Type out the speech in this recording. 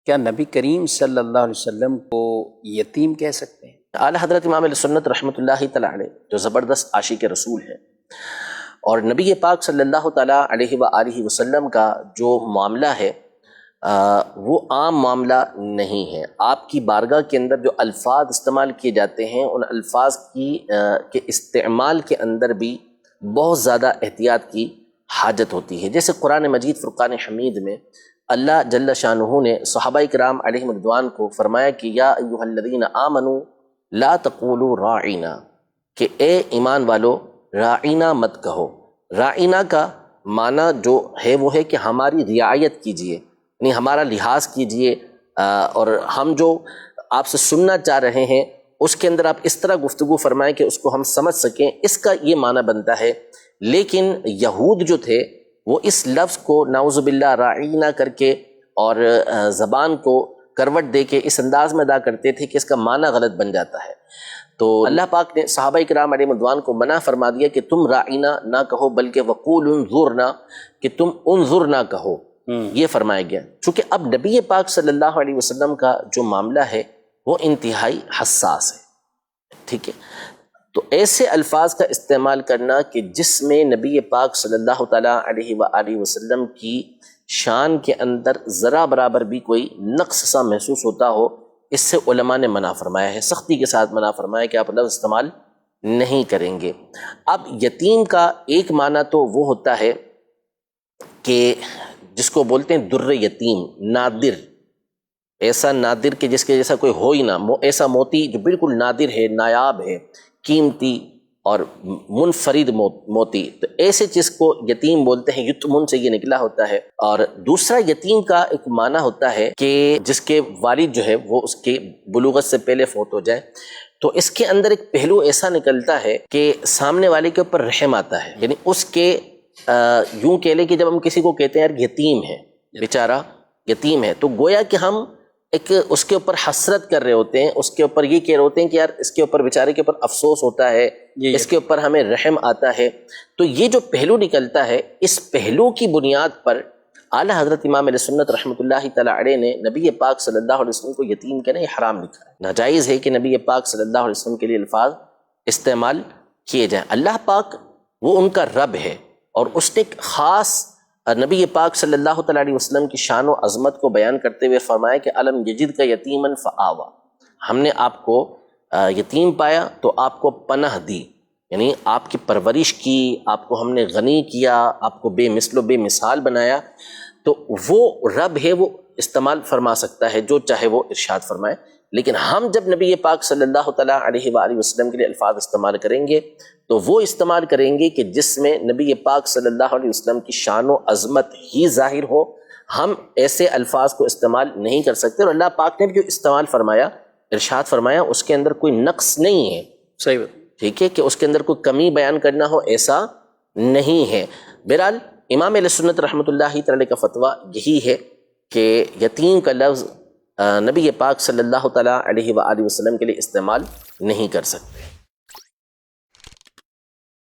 کیا نبی کریم صلی اللہ علیہ وسلم کو یتیم کہہ سکتے ہیں؟ اعلیٰ حضرت امام علیہ سنت رحمۃ اللہ تعالیٰ علیہ جو زبردست عاشق رسول ہیں، اور نبی پاک صلی اللہ تعالیٰ علیہ وآلہ وسلم کا جو معاملہ ہے وہ عام معاملہ نہیں ہے۔ آپ کی بارگاہ کے اندر جو الفاظ استعمال کیے جاتے ہیں، ان الفاظ کے استعمال کے اندر بھی بہت زیادہ احتیاط کی حاجت ہوتی ہے۔ جیسے قرآن مجید فرقان حمید میں اللہ جل شانہ نے صحابہ کرام علیہم رضوان کو فرمایا کہ یا ایھا الذین آمنوا لا تقولوا راعینا، کہ اے ایمان والو راعینا مت کہو۔ راعینا کا معنی جو ہے وہ ہے کہ ہماری رعایت کیجئے، یعنی ہمارا لحاظ کیجئے، اور ہم جو آپ سے سننا چاہ رہے ہیں اس کے اندر آپ اس طرح گفتگو فرمائیں کہ اس کو ہم سمجھ سکیں، اس کا یہ معنی بنتا ہے۔ لیکن یہود جو تھے وہ اس لفظ کو نعوذ باللہ راعینا کر کے اور زبان کو کروٹ دے کے اس انداز میں ادا کرتے تھے کہ اس کا معنی غلط بن جاتا ہے۔ تو اللہ پاک نے صحابہ کرام علیہ رضوان کو منع فرما دیا کہ تم راعینا نہ کہو، بلکہ وقول انظرنا، کہ تم انظرنا کہو، یہ فرمایا گیا۔ چونکہ اب نبی پاک صلی اللہ علیہ وسلم کا جو معاملہ ہے وہ انتہائی حساس ہے، ٹھیک ہے؟ تو ایسے الفاظ کا استعمال کرنا کہ جس میں نبی پاک صلی اللہ تعالیٰ علیہ وآلہ وسلم کی شان کے اندر ذرا برابر بھی کوئی نقص سا محسوس ہوتا ہو، اس سے علماء نے منع فرمایا ہے، سختی کے ساتھ منع فرمایا کہ آپ لفظ استعمال نہیں کریں گے۔ اب یتیم کا ایک معنی تو وہ ہوتا ہے کہ جس کو بولتے ہیں در یتیم، نادر، ایسا نادر کہ جس کے جیسا کوئی ہو ہی نہ، ایسا موتی جو بالکل نادر ہے، نایاب ہے، قیمتی اور منفرد موتی، تو ایسے چیز کو یتیم بولتے ہیں، یتمن سے یہ نکلا ہوتا ہے۔ اور دوسرا یتیم کا ایک معنی ہوتا ہے کہ جس کے والد جو ہے وہ اس کے بلوغت سے پہلے فوت ہو جائے، تو اس کے اندر ایک پہلو ایسا نکلتا ہے کہ سامنے والے کے اوپر رحم آتا ہے، یعنی اس کے یوں کہہ لیں کہ جب ہم کسی کو کہتے ہیں یار یتیم ہے، بیچارہ یتیم ہے، تو گویا کہ ہم ایک اس کے اوپر حسرت کر رہے ہوتے ہیں، اس کے اوپر یہ کہہ رہے ہوتے ہیں کہ یار اس کے اوپر بیچارے کے اوپر افسوس ہوتا ہے، اس کے اوپر ہمیں رحم آتا ہے۔ تو یہ جو پہلو نکلتا ہے، اس پہلو کی بنیاد پر اعلیٰ حضرت امام علیہ سنت رحمۃ اللہ تعالیٰ علیہ نے نبی پاک صلی اللہ علیہ وسلم کو یتیم کہنا یہ حرام لکھا ہے، ناجائز ہے کہ نبی پاک صلی اللہ علیہ وسلم کے لیے الفاظ استعمال کیے جائیں۔ اللہ پاک وہ ان کا رب ہے، اور اس نے ایک خاص نبی پاک صلی اللہ تعالیٰ علیہ وسلم کی شان و عظمت کو بیان کرتے ہوئے فرمایا کہ الم یجد کا یتیمن فآوا، ہم نے آپ کو یتیم پایا تو آپ کو پناہ دی، یعنی آپ کی پرورش کی، آپ کو ہم نے غنی کیا، آپ کو بے مثل و بے مثال بنایا۔ تو وہ رب ہے، وہ استعمال فرما سکتا ہے جو چاہے وہ ارشاد فرمائے، لیکن ہم جب نبی پاک صلی اللہ تعالیٰ علیہ وآلہ وسلم کے لیے الفاظ استعمال کریں گے تو وہ استعمال کریں گے کہ جس میں نبی پاک صلی اللہ علیہ وسلم کی شان و عظمت ہی ظاہر ہو۔ ہم ایسے الفاظ کو استعمال نہیں کر سکتے، اور اللہ پاک نے جو استعمال فرمایا، ارشاد فرمایا، اس کے اندر کوئی نقص نہیں ہے، صحیح بات، ٹھیک ہے، کہ اس کے اندر کوئی کمی بیان کرنا ہو، ایسا نہیں ہے۔ بہرحال امام علیہ سنت رحمۃ اللہ تعالی کا فتویٰ یہی ہے کہ یتیم کا لفظ نبی پاک صلی اللہ تعالیٰ علیہ وآلہ وسلم کے لیے استعمال نہیں کر سکتے۔